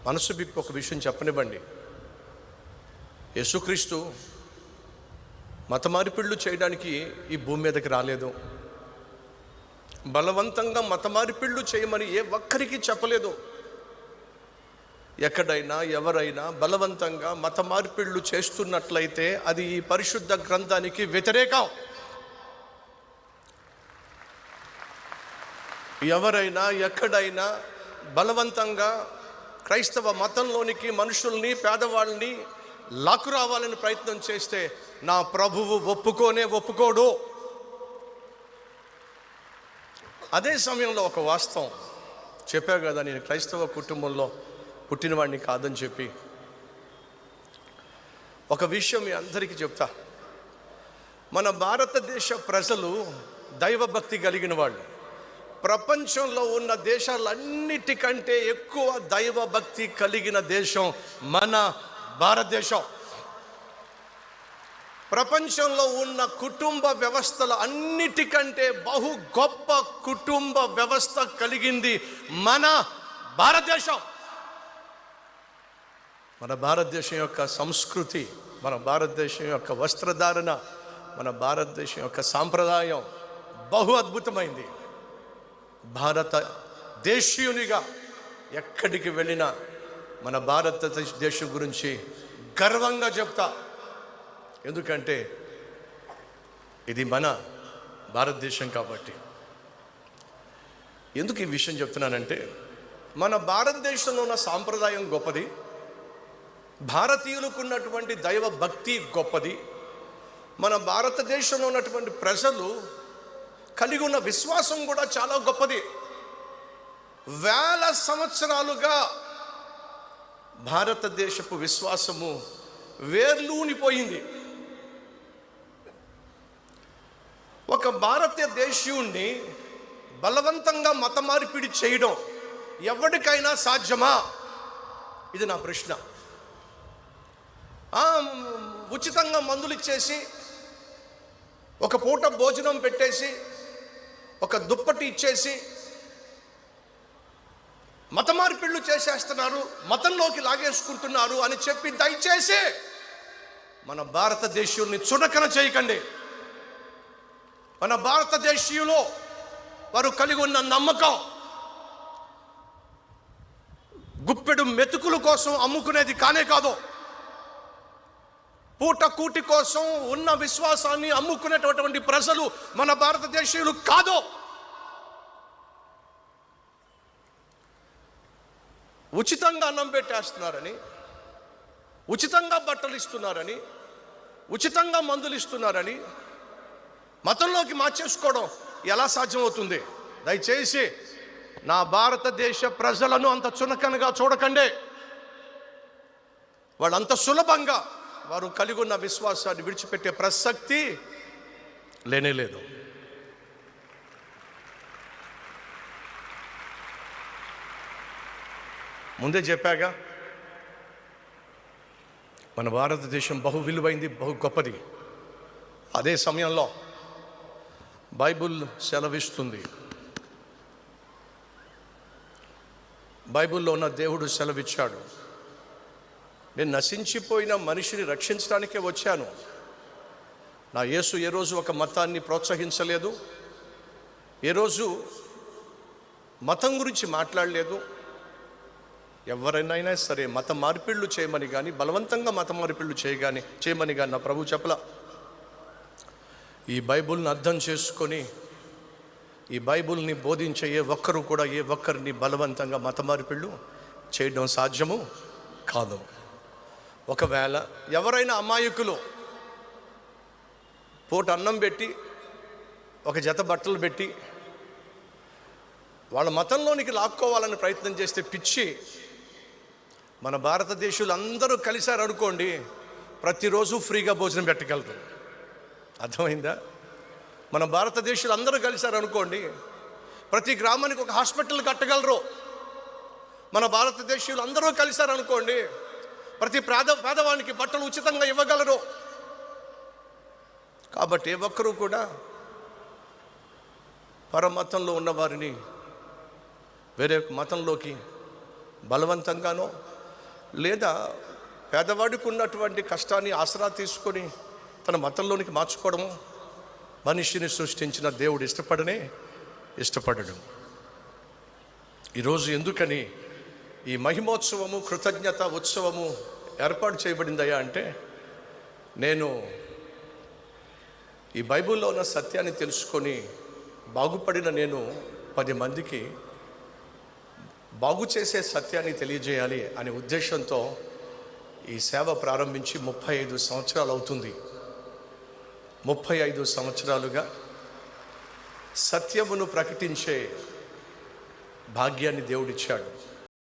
మనసు విప్పి ఒక విషయం చెప్పనివ్వండి. యేసుక్రీస్తు మత మార్పిళ్ళు చేయడానికి ఈ భూమి మీదకి రాలేదు. బలవంతంగా మత మార్పిళ్ళు చేయమని ఏ ఒక్కరికి చెప్పలేదు. ఎక్కడైనా ఎవరైనా బలవంతంగా మత మార్పిళ్ళు చేస్తున్నట్లయితే అది ఈ పరిశుద్ధ గ్రంథానికి వ్యతిరేకం. ఎవరైనా ఎక్కడైనా బలవంతంగా క్రైస్తవ మతంలోనికి మనుషుల్ని, పేదవాళ్ళని లాక్కురావాలని ప్రయత్నం చేస్తే నా ప్రభువు ఒప్పుకోడు. అదే సమయంలో ఒక వాస్తవం చెప్పా కదా, నేను క్రైస్తవ కుటుంబంలో పుట్టినవాడిని కాదని చెప్పి. ఒక విషయం మీ అందరికీ చెప్తా. మన భారతదేశ ప్రజలు దైవభక్తి కలిగిన వాళ్ళు. ప్రపంచంలో ఉన్న దేశాలన్నిటికంటే ఎక్కువ దైవభక్తి కలిగిన దేశం మన భారతదేశం. ప్రపంచంలో ఉన్న కుటుంబ వ్యవస్థల అన్నిటికంటే బహు గొప్ప కుటుంబ వ్యవస్థ కలిగింది మన భారతదేశం. మన భారతదేశం యొక్క సంస్కృతి, మన భారతదేశం యొక్క వస్త్రధారణ, మన భారతదేశం యొక్క సాంప్రదాయం బహు అద్భుతమైంది. భారతదేశీయునిగా ఎక్కడికి వెళ్ళినా మన భారతదేశం గురించి గర్వంగా చెప్తా. ఎందుకంటే ఇది మన భారతదేశం కాబట్టి. ఎందుకు ఈ విషయం చెప్తున్నానంటే, మన భారతదేశంలో ఉన్న సాంప్రదాయం గొప్పది, భారతీయులకు ఉన్నటువంటి దైవ భక్తి గొప్పది, మన భారతదేశంలో ఉన్నటువంటి ప్రజలు కలిగి ఉన్న విశ్వాసం కూడా చాలా గొప్పది. వేల సంవత్సరాలుగా భారతదేశపు విశ్వాసము వేర్లూనిపోయింది. ఒక భారతదేశీయుణ్ణి బలవంతంగా మత మార్పిడి చేయడం ఎవరికైనా సాధ్యమా? ఇది నా ప్రశ్న. ఉచితంగా మందులు ఇచ్చేసి, ఒక పూట భోజనం పెట్టేసి, ఒక దుప్పటి ఇచ్చేసి మత మార్పిళ్ళు చేసేస్తున్నారు, మతంలోకి లాగేసుకుంటున్నారు అని చెప్పి దయచేసి మన భారతదేశీయుల్ని చునకన చేయకండి. మన భారతదేశీయులు వారు కలిగి ఉన్న నమ్మకం గుప్పెడు మెతుకుల కోసం అమ్ముకునేది కానే కాదు. పూట కూటి కోసం ఉన్న విశ్వాసాన్ని అమ్ముకునేటటువంటి ప్రజలు మన భారతదేశీయులు కాదు. ఉచితంగా అన్నం పెట్టేస్తున్నారని, ఉచితంగా బట్టలు ఇస్తున్నారని, ఉచితంగా మందులు ఇస్తున్నారని మతంలోకి మార్చేసుకోవడం ఎలా సాధ్యమవుతుంది? దయచేసి నా భారతదేశ ప్రజలను అంత చునకనగా చూడకండి. వాళ్ళంత సులభంగా వారు కలిగి ఉన్న విశ్వాసాన్ని విడిచిపెట్టే ప్రసక్తి లేనేలేదు. ముందే చెప్పాగా, మన భారతదేశం బహు విలువైంది, బహు గొప్పది. అదే సమయంలో బైబుల్ సెలవిస్తుంది, బైబుల్లో ఉన్న దేవుడు సెలవిచ్చాడు, నేను నశించిపోయిన మనిషిని రక్షించడానికే వచ్చాను. నా యేసు ఏ రోజు ఒక మతాన్ని ప్రోత్సహించలేదు, ఏ రోజు మతం గురించి మాట్లాడలేదు. ఎవరైనా సరే మత మార్పిళ్ళు చేయమని కానీ, బలవంతంగా మత మార్పిళ్ళు చేయమని కానీ నా ప్రభు చెప్పలా. ఈ బైబుల్ని అర్థం చేసుకొని, ఈ బైబుల్ని బోధించే ఏ ఒక్కరు కూడా ఏ ఒక్కరిని బలవంతంగా మత మార్పిళ్ళు చేయడం సాధ్యము కాదు. ఒకవేళ ఎవరైనా అమాయకులు పూట అన్నం పెట్టి, ఒక జత బట్టలు పెట్టి వాళ్ళ మతంలోనికి లాక్కోవాలని ప్రయత్నం చేస్తే పిచ్చి. మన భారతదేశంలో అందరూ కలిశారు అనుకోండి, ప్రతిరోజు ఫ్రీగా భోజనం పెట్టగలరు. అర్థమైందా? మన భారతదేశంలో అందరూ కలిశారు అనుకోండి, ప్రతి గ్రామానికి ఒక హాస్పిటల్ కట్టగలరు. మన భారతదేశంలో అందరూ కలిశారు అనుకోండి, ప్రతి పేదవానికి బట్టలు ఉచితంగా ఇవ్వగలరు. కాబట్టి ఒక్కరూ కూడా పరమతంలో ఉన్న వారిని వేరే మతంలోకి బలవంతంగానో, లేదా పేదవాడికి ఉన్నటువంటి కష్టాన్ని ఆసరా తీసుకొని తన మతంలోనికి మార్చుకోవడము మనిషిని సృష్టించిన దేవుడు ఇష్టపడడు. ఈరోజు ఎందుకని ఈ మహిమోత్సవము, కృతజ్ఞత ఉత్సవము ఏర్పాటు చేయబడిందయ్యా అంటే, నేను ఈ బైబిల్లో ఉన్న సత్యాన్ని తెలుసుకొని బాగుపడిన నేను 10 మందికి బాగు చేసే సత్యాన్ని తెలియజేయాలి అనే ఉద్దేశంతో ఈ సేవ ప్రారంభించి 35 సంవత్సరాలు అవుతుంది. 35 సంవత్సరాలుగా సత్యమును ప్రకటించే భాగ్యాన్ని దేవుడిచ్చాడు.